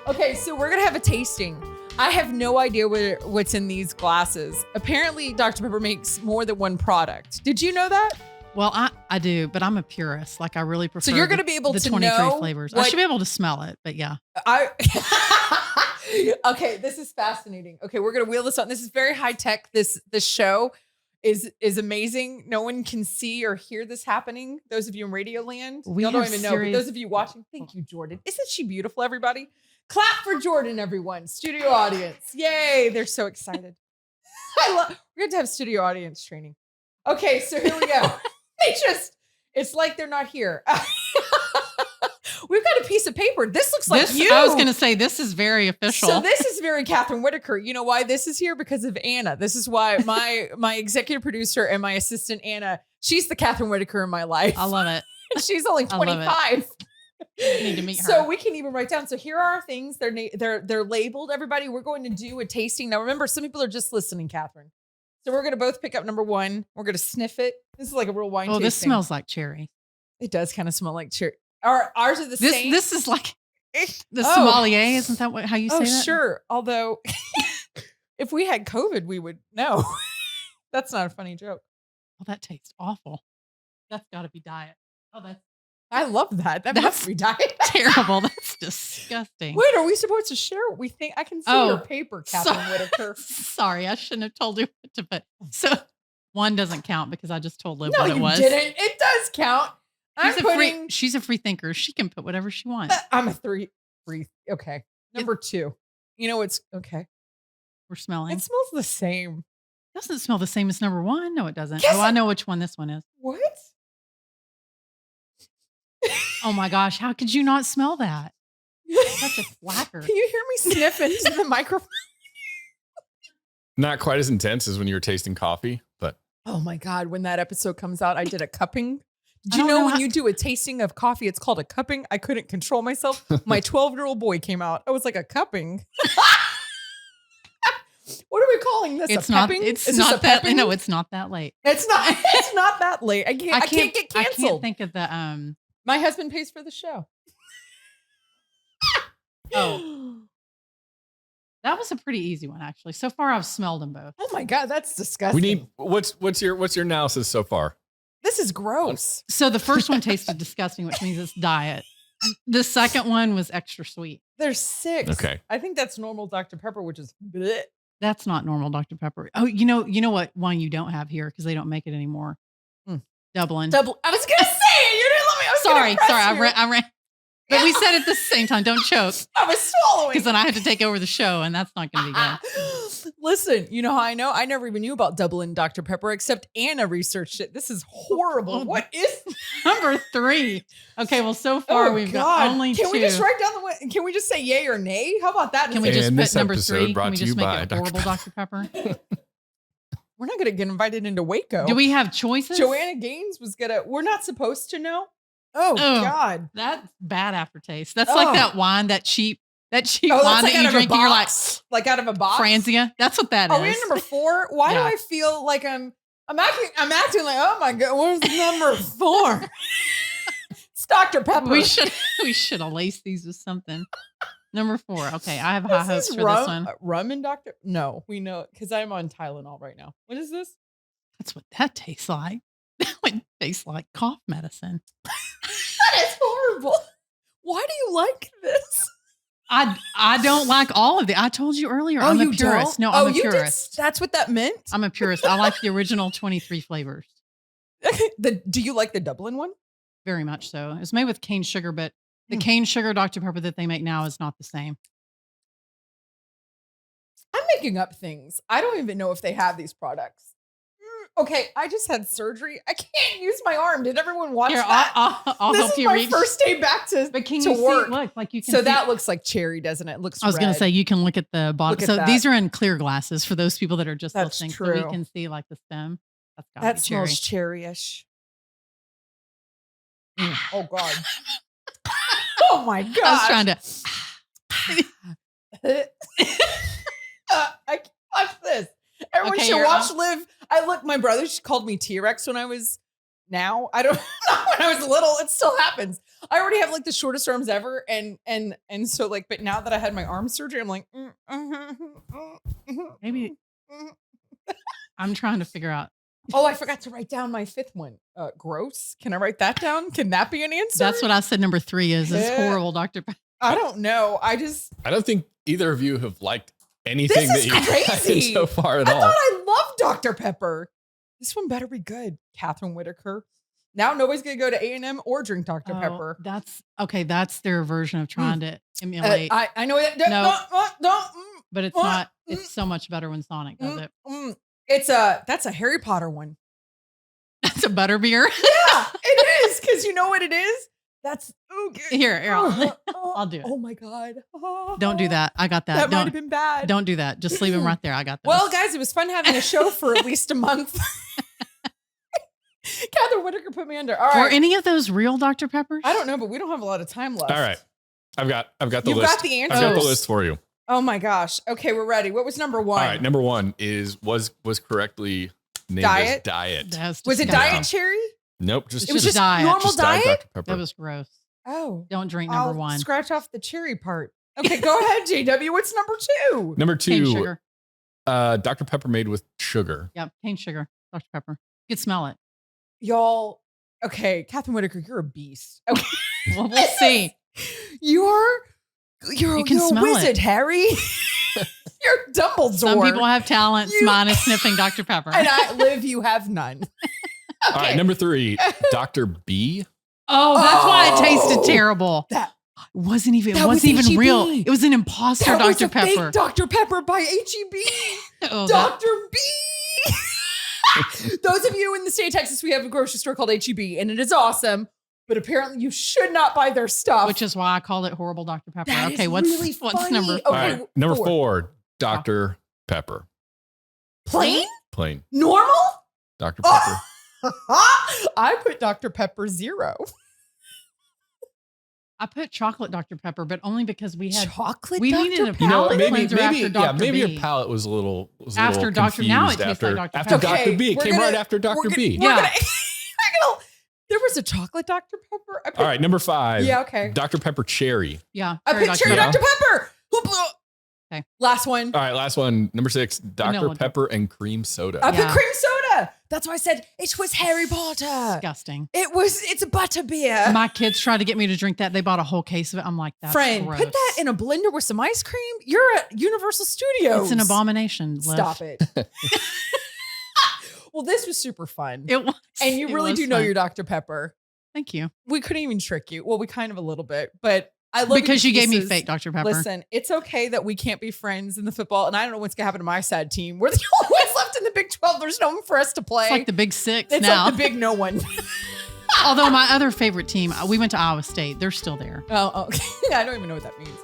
Okay, so we're gonna have a tasting. I have no idea what's in these glasses. Apparently, Dr. Pepper makes more than one product. Did you know that? Well, I do, but I'm a purist. Like, I really prefer. So you're going to be able the to 23 know flavors. what, I should be able to smell it, but yeah. Okay, this is fascinating. Okay, we're going to wheel this on. This is very high tech. This show is amazing. No one can see or hear this happening. Those of you in Radio Land, y'all don't even know. But those of you watching, thank you, Jordan. Isn't she beautiful, everybody? Clap for Jordan, everyone. Studio audience. Yay, they're so excited. We're going to have studio audience training. Okay, so here we go. It's like they're not here. We've got a piece of paper. This looks like you. I was going to say, this is very official. So this is very Catherine Whitaker. You know why this is here? Because of Anna. This is why my executive producer and my assistant, Anna, she's the Catherine Whitaker in my life. I love it. She's only 25. You need to meet her. So we can even write down. So here are our things. They're labeled, everybody. We're going to do a tasting. Now, remember, some people are just listening, Catherine. So we're going to both pick up number one. We're going to sniff it. This is like a real wine tasting. Oh, this smells like cherry. It does kind of smell like cherry. Ours are the same. This is like the sommelier. Isn't that how you say that? Oh, sure. Although if we had COVID, we would know. That's not a funny joke. Oh, that tastes awful. That's got to be diet. Oh, I love that. That must be diet. Terrible. That's disgusting. Wait, are we supposed to share what we think? I can see your paper, Catherine Whitaker. Sorry, I shouldn't have told you what to put. So one doesn't count because I just told Liv what it was. No, you didn't. It does count. She's a free thinker. She can put whatever she wants. I'm a free. Okay. Number two. You know, it's okay. We're smelling. It smells the same. It doesn't smell the same as number one. No, it doesn't. Yes, I know which one this one is. What? Oh my gosh. How could you not smell that? Such a slacker. Can you hear me sniff into the microphone? Not quite as intense as when you were tasting coffee, but. Oh my God. When that episode comes out, I did a cupping. Did you know when you do a tasting of coffee, it's called a cupping? I couldn't control myself. My 12-year-old boy came out. I was like, a cupping? What are we calling this? It's a not. pepping? It's not that. No, it's not that late. It's not that late. I can't get canceled. I can't think of the. My husband pays for the show. Oh, that was a pretty easy one, actually. So far, I've smelled them both. Oh my God, that's disgusting. We need what's your analysis so far? This is gross. So the first one tasted disgusting, which means it's diet. The second one was extra sweet. There's 6. Okay. I think that's normal Dr. Pepper, which is bleh. That's not normal Dr. Pepper. Oh, you know what one you don't have here because they don't make it anymore. Dublin. I was gonna say you didn't let me. Sorry. I ran. But we said it at the same time. Don't choke. I was swallowing because then I had to take over the show, and that's not going to be good. Listen, you know how I know? I never even knew about Dublin Dr. Pepper, except Anna researched it. This is horrible. What is number 3? Okay, well, so far we've got only Can 2. we just write down the? Can we just say yay or nay? How about that? Can we just And put this number episode 3? Can brought we to you just make by it Dr. horrible Dr. Pepper? We're not gonna get invited into Waco. Do we have choices? Joanna Gaines was gonna. We're not supposed to know. Oh God, that's bad aftertaste. That's like that wine, that cheap wine like that you drink, and you're like out of a box. Franzia. That's what that is. Are we at number 4? Why do I feel like I'm acting like, oh my God, where's number 4? It's Dr. Pepper. We should have laced these with something. Number 4. Okay, I have high hopes for this one. Rum and Dr. No, we know because I'm on Tylenol right now. What is this? That's what that tastes like. That would taste like cough medicine. That is horrible. Why do you like this? I don't like all of it. I told you earlier. I'm a purist. No, I'm a purist. That's what that meant. I'm a purist. I like the original 23 flavors. Do you like the Dublin one? Very much so. It was made with cane sugar, but the cane sugar Dr. Pepper that they make now is not the same. I'm making up things. I don't even know if they have these products. Okay, I just had surgery. I can't use my arm. Did everyone watch that? I'll this help is you my reach. first day back to But can to you work. see? Look, like you can. So see, that looks like cherry, doesn't it? It looks. I was going to say you can look at the bottom. Look at So that. these are in clear glasses for those people that are just That's listening. true. So we can see like the stem. That's gotta that be smells cherry. cherryish. Oh God. Oh my God. I was trying to. I can't watch this. Everyone Okay, should you're watch on. Liv. My brother, she called me T-Rex when I was I don't know, when I was little. It still happens. I already have like the shortest arms ever. And so like, but now that I had my arm surgery, I'm like, Maybe. I'm trying to figure out. oh, I forgot to write down my 5th one. Gross. Can I write that down? Can that be an answer? That's what I said. Number 3 is Yeah. horrible, Dr. Pepper. I don't know. I don't think either of you have liked anything This that is you've crazy. so far at I all. thought I loved Dr. Pepper. This one better be good. Catherine Whitaker. Now nobody's gonna go to A&M or drink Dr. Pepper. That's okay. That's their version of trying to emulate. I know it. No. Don't. But it's not. It's so much better when Sonic does it. That's a Harry Potter one. That's a butterbeer. Yeah, it is because you know what it is. That's okay. Here, I'll do it. Oh my God! Don't do that. I got that. That might Don't have been bad. don't do that. Just leave him right there. I got that. Well, guys, it was fun having a show for at least a month. Catherine Whitaker put me under. All right. Were any of those real Dr. Peppers? I don't know, but we don't have a lot of time left. All right. I've got the You've list. got the I've got the answers? list for you. Oh my gosh. Okay, we're ready. What was number 1? All right. Number 1 was correctly named Diet? as Diet. That's Was it disgusting. Diet Cherry? Nope. Just It was just diet. Normal just Diet diet? Dr. Pepper. That was gross. Oh. Don't drink number I'll 1. Scratch off the cherry part. Okay, go ahead, JW. What's number 2? Number Cane 2, sugar. Dr. Pepper made with sugar. Yep, cane sugar. Dr. Pepper. You can smell it. Y'all. Okay, Catherine Whitaker, you're a beast. Okay. Well, we'll see. You're You can you're smell a wizard, it. Harry. You're Dumbledore. Some people have talents You- minus sniffing Dr. Pepper. and I live, you have none. All right. Number 3, Dr. B. Oh, that's why it tasted Oh, terrible. that- It wasn't even. It That wasn't was even real. H-E-B. It was an imposter That was Dr. a Pepper. fake Dr. Pepper by H-E-B. Oh, that- Dr. B. Those of you in the state of Texas, we have a grocery store called H-E-B, and it is awesome. But apparently, you should not buy their stuff. which is why I called it horrible Dr. Pepper. That Okay, is what's really what's funny. number? Okay, All right. Number 4. 4, Dr. Pepper. Plain, Plain. normal. Dr. Pepper. I put Dr. Pepper 0. I put chocolate Dr. Pepper, but only because we had Chocolate. we Dr. needed a Pepper? You know, palate maybe cleanser after Dr. maybe B. your palate was a little After Dr. Now it tastes like Dr. after Pepper. Dr. B. It we're came gonna- right after Dr. B. We're Yeah. gonna, there was a chocolate Dr. Pepper. I put, All right, number 5. Yeah, okay. Dr. Pepper Cherry. Yeah, I very put cherry Pepper. Dr. Pepper. Who blew? Okay. Last one. All right, last one. Number 6, Dr. Vanilla. Pepper and cream soda. I put Yeah. cream soda. That's why I said it was Harry Potter. disgusting. It's a butter beer. My kids tried to get me to drink that. They bought a whole case of it. I'm like, that's Friend, gross. put that in a blender with some ice cream. You're at Universal Studios. It's an abomination. Liv. Stop it. Well, this was super fun. It was, And you it really was do know fun. your Dr. Pepper. Thank you. We couldn't even trick you. Well, we kind of a little bit, but I love because you gave me pieces. fake Dr. Pepper. Listen, it's okay that we can't be friends in the football, and I don't know what's gonna happen to my sad team. We're the only ones left in the Big 12. There's no one for us to play. It's like the Big Six It's now. like the big no one. Although my other favorite team, we went to Iowa State. They're still there. Oh, okay. I don't even know what that means.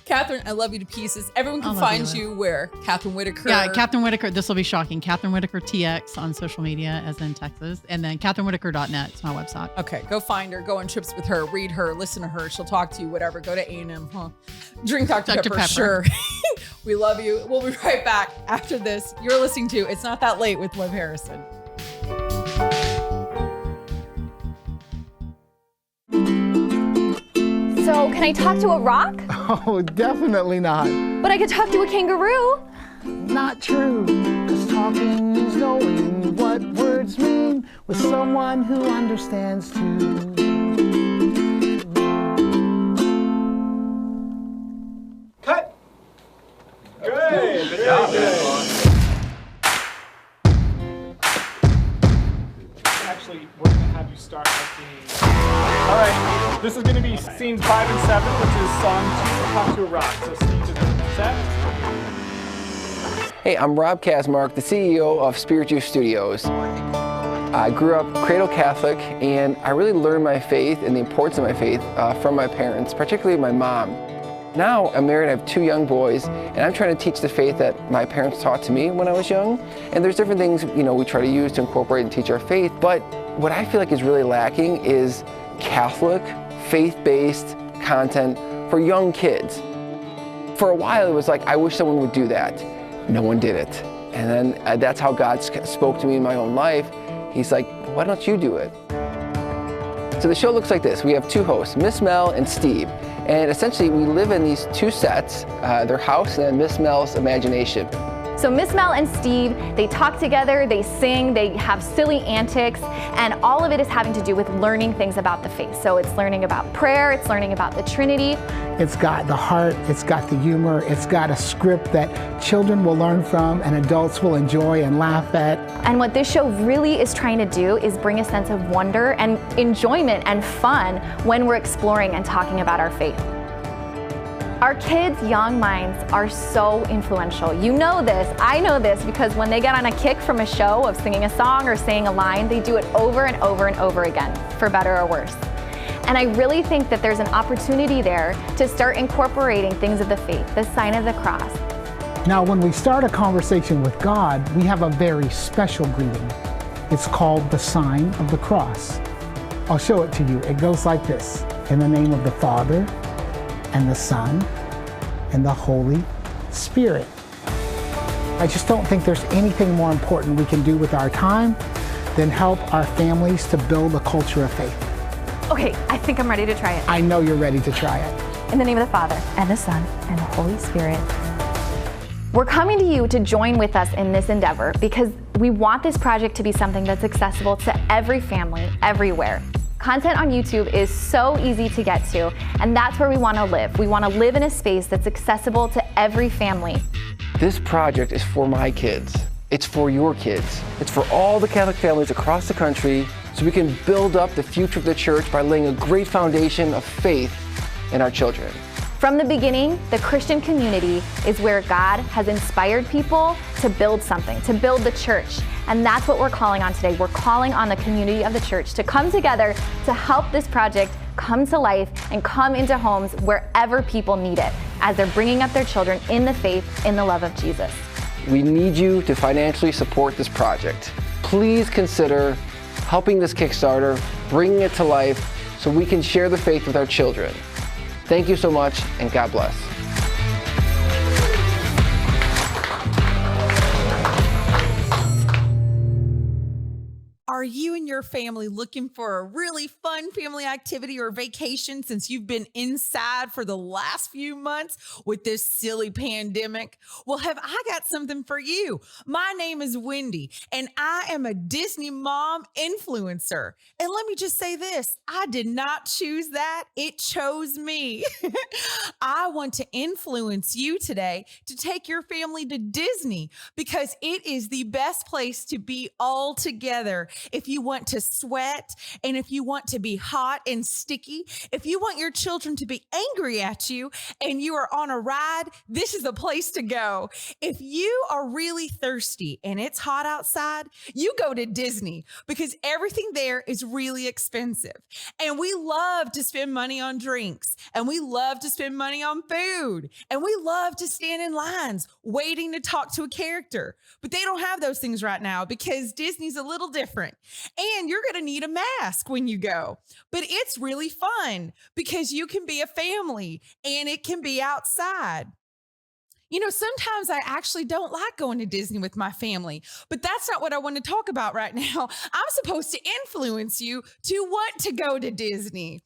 Catherine, I love you to pieces. Everyone can find you where? Catherine Whitaker. Yeah, Catherine Whitaker. This will be shocking. Catherine Whitaker TX on social media, as in Texas. And then CatherineWhitaker.net is my website. Okay, go find her. Go on trips with her. Read her. Listen to her. She'll talk to you, whatever. Go to A&M. Huh? Drink Dr. Pepper. Sure. We love you. We'll be right back after this. You're listening to It's Not That Late with Liv Harrison. So, can I talk to a rock? Oh, definitely not. But I could talk to a kangaroo. Not true. Because talking is knowing what words mean with someone who understands too. Cut. Good. Good job. Actually, we're going to have you start with the... All right, this is going to be scenes 5 and 7, which is song 2, Talk to a Rock. So Steve, is set? Hey, I'm Rob Kasmark, the CEO of Spirit Juice Studios. I grew up cradle Catholic, and I really learned my faith and the importance of my faith from my parents, particularly my mom. Now I'm married, I have 2 young boys, and I'm trying to teach the faith that my parents taught to me when I was young. And there's different things, we try to use to incorporate and teach our faith, but what I feel like is really lacking is Catholic, faith-based content for young kids. For a while, it was like, I wish someone would do that. No one did it. And then that's how God spoke to me in my own life. He's like, why don't you do it? So the show looks like this. We have 2 hosts, Miss Mel and Steve. And essentially, we live in these 2 sets, their house and then Miss Mel's imagination. So Miss Mel and Steve, they talk together, they sing, they have silly antics, and all of it is having to do with learning things about the faith. So it's learning about prayer, it's learning about the Trinity. It's got the heart, it's got the humor, it's got a script that children will learn from and adults will enjoy and laugh at. And what this show really is trying to do is bring a sense of wonder and enjoyment and fun when we're exploring and talking about our faith. Our kids' young minds are so influential. You know this, I know this, because when they get on a kick from a show of singing a song or saying a line, they do it over and over and over again, for better or worse. And I really think that there's an opportunity there to start incorporating things of the faith, the sign of the cross. Now, when we start a conversation with God, we have a very special greeting. It's called the sign of the cross. I'll show it to you. It goes like this. In the name of the Father, and the Son, and the Holy Spirit. I just don't think there's anything more important we can do with our time than help our families to build a culture of faith. Okay, I think I'm ready to try it. I know you're ready to try it. In the name of the Father, and the Son, and the Holy Spirit. We're coming to you to join with us in this endeavor because we want this project to be something that's accessible to every family, everywhere. Content on YouTube is so easy to get to, and that's where we want to live. We want to live in a space that's accessible to every family. This project is for my kids. It's for your kids. It's for all the Catholic families across the country so we can build up the future of the church by laying a great foundation of faith in our children. From the beginning, the Christian community is where God has inspired people to build something, to build the church. And that's what we're calling on today. We're calling on the community of the church to come together to help this project come to life and come into homes wherever people need it as they're bringing up their children in the faith, in the love of Jesus. We need you to financially support this project. Please consider helping this Kickstarter, bringing it to life so we can share the faith with our children. Thank you so much, and God bless. Are you and your family looking for a really fun family activity or vacation since you've been inside for the last few months with this silly pandemic? Well, have I got something for you. My name is Wendy, and I am a Disney mom influencer. And let me just say this, I did not choose that. It chose me. I want to influence you today to take your family to Disney because it is the best place to be all together. if you want to sweat, and if you want to be hot and sticky, if you want your children to be angry at you and you are on a ride, this is the place to go. If you are really thirsty and it's hot outside, you go to Disney because everything there is really expensive. And we love to spend money on drinks, and we love to spend money on food, and we love to stand in lines waiting to talk to a character. But they don't have those things right now because Disney's a little different. And you're going to need a mask when you go. But it's really fun because you can be a family and it can be outside. You know, sometimes I actually don't like going to Disney with my family, but that's not what I want to talk about right now. I'm supposed to influence you to want to go to Disney.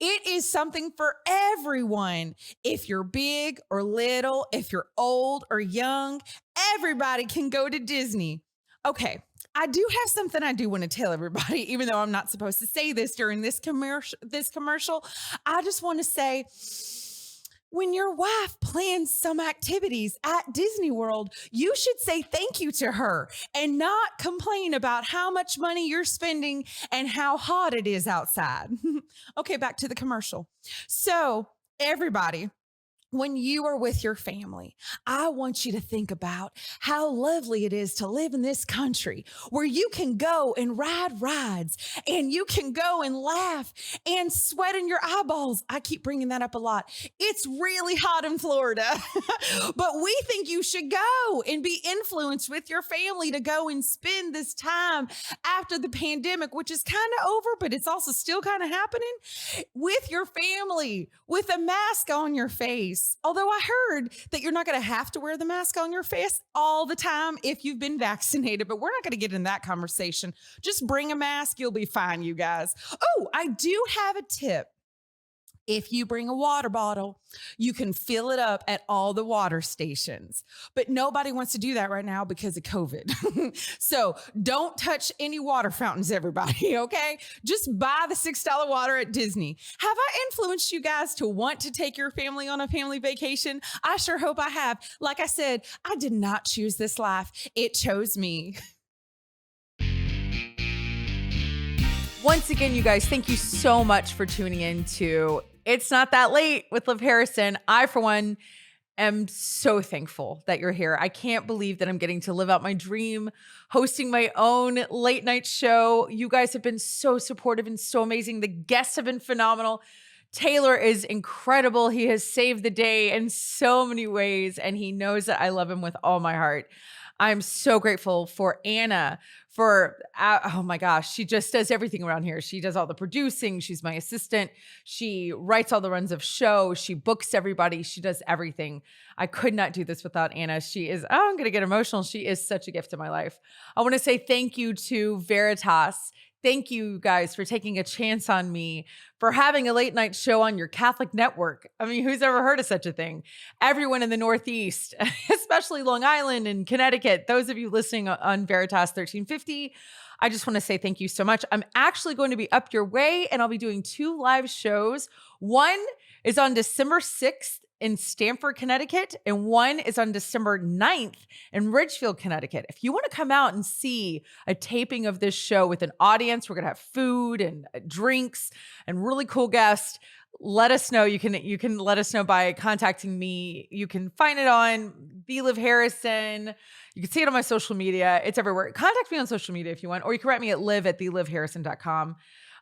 It is something for everyone. If you're big or little, if you're old or young, everybody can go to Disney. Okay, I do have something I do want to tell everybody, even though I'm not supposed to say this during this commercial. I just want to say, when your wife plans some activities at Disney World, you should say thank you to her and not complain about how much money you're spending and how hot it is outside. Okay, back to the commercial. So, everybody, when you are with your family, I want you to think about how lovely it is to live in this country where you can go and ride rides and you can go and laugh and sweat in your eyeballs. I keep bringing that up a lot. It's really hot in Florida, but we think you should go and be influenced with your family to go and spend this time after the pandemic, which is kind of over, but it's also still kind of happening, with your family, with a mask on your face. Although I heard that you're not going to have to wear the mask on your face all the time if you've been vaccinated, but we're not going to get in that conversation. Just bring a mask. You'll be fine, you guys. Oh, I do have a tip. If you bring a water bottle, you can fill it up at all the water stations. But nobody wants to do that right now because of COVID. So don't touch any water fountains, everybody, okay? Just buy the $6 water at Disney. Have I influenced you guys to want to take your family on a family vacation? I sure hope I have. Like I said, I did not choose this life. It chose me. Once again, you guys, thank you so much for tuning in to It's Not That Late with Liv Harrison. I, for one, am so thankful that you're here. I can't believe that I'm getting to live out my dream, hosting my own late night show. You guys have been so supportive and so amazing. The guests have been phenomenal. Taylor is incredible. He has saved the day in so many ways, and he knows that I love him with all my heart. I'm so grateful for Anna for, oh my gosh, she just does everything around here. She does all the producing. She's my assistant. She writes all the runs of show. She books everybody. She does everything. I could not do this without Anna. She is, oh, I'm going to get emotional. She is such a gift in my life. I want to say thank you to Veritas. Thank you guys for taking a chance on me, for having a late night show on your Catholic network. I mean, who's ever heard of such a thing? Everyone in the Northeast, especially Long Island and Connecticut, those of you listening on Veritas 1350, I just want to say thank you so much. I'm actually going to be up your way, and I'll be doing 2 live shows. One is on December 6th in Stamford, Connecticut, and one is on December 9th in Ridgefield, Connecticut. If you want to come out and see a taping of this show with an audience, we're going to have food and drinks and really cool guests. Let us know. You can let us know by contacting me. You can find it on The Liv Harrison. You can see it on my social media. It's everywhere. Contact me on social media if you want, or you can write me at liv@thelivharrison.com.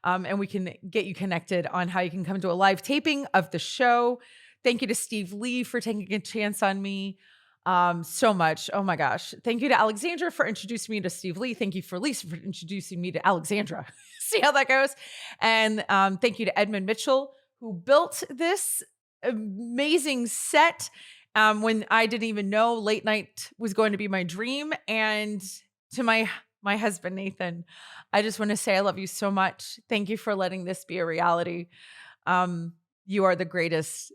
And we can get you connected on how you can come to a live taping of the show. Thank you to Steve Lee for taking a chance on me so much. Oh my gosh. Thank you to Alexandra for introducing me to Steve Lee. Thank you for Lisa for introducing me to Alexandra. See how that goes? And thank you to Edmund Mitchell, who built this amazing set when I didn't even know late night was going to be my dream. And to my husband, Nathan, I just want to say I love you so much. Thank you for letting this be a reality. You are the greatest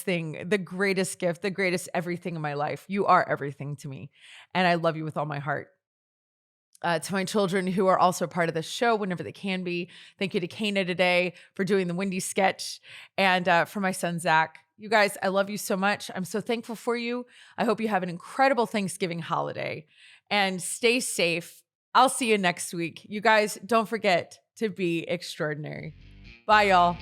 thing, the greatest gift, the greatest everything in my life. You are everything to me. And I love you with all my heart. To my children who are also part of the show whenever they can be. Thank you to Kana today for doing the Wendy sketch, and for my son, Zach. You guys, I love you so much. I'm so thankful for you. I hope you have an incredible Thanksgiving holiday, and stay safe. I'll see you next week. You guys, don't forget to be extraordinary. Bye, y'all.